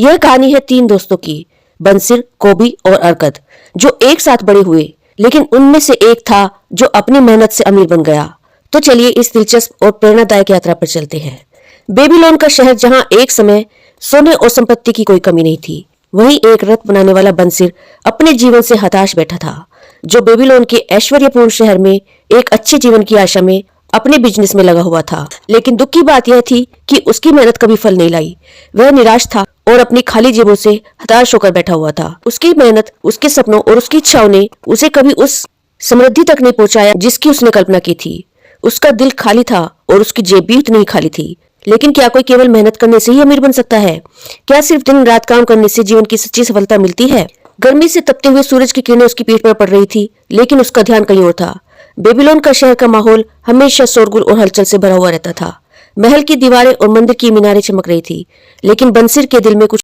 यह कहानी है तीन दोस्तों की, बंसिर, कोबी और अरकद, जो एक साथ बड़े हुए, लेकिन उनमें से एक था जो अपनी मेहनत से अमीर बन गया। तो चलिए इस दिलचस्प और प्रेरणादायक यात्रा पर चलते हैं। बेबीलोन का शहर, जहां एक समय सोने और संपत्ति की कोई कमी नहीं थी, वहीं एक रथ बनाने वाला बंसिर अपने जीवन से हताश बैठा था, जो बेबीलोन के ऐश्वर्यपूर्ण शहर में एक अच्छे जीवन की आशा में अपने बिजनेस में लगा हुआ था। लेकिन दुख की बात यह थी कि उसकी मेहनत कभी फल नहीं लाई। वह निराश था और अपनी खाली जेबों से हताश होकर बैठा हुआ था। उसकी मेहनत, उसके सपनों और उसकी इच्छाओं ने उसे कभी उस समृद्धि तक नहीं पहुंचाया जिसकी उसने कल्पना की थी। उसका दिल खाली था और उसकी जेब भी उतनी ही खाली थी। लेकिन क्या कोई केवल मेहनत करने से ही अमीर बन सकता है? क्या सिर्फ दिन रात काम करने से जीवन की सच्ची सफलता मिलती है? गर्मी से तपते हुए सूरज की किरणें उसकी पीठ पर पड़ रही थी, लेकिन उसका ध्यान कहीं और था। बेबीलोन का शहर का माहौल हमेशा शोरगुल और हलचल से भरा हुआ रहता था। महल की दीवारें और मंदिर की मीनारें चमक रही थी, लेकिन बंसिर के दिल में कुछ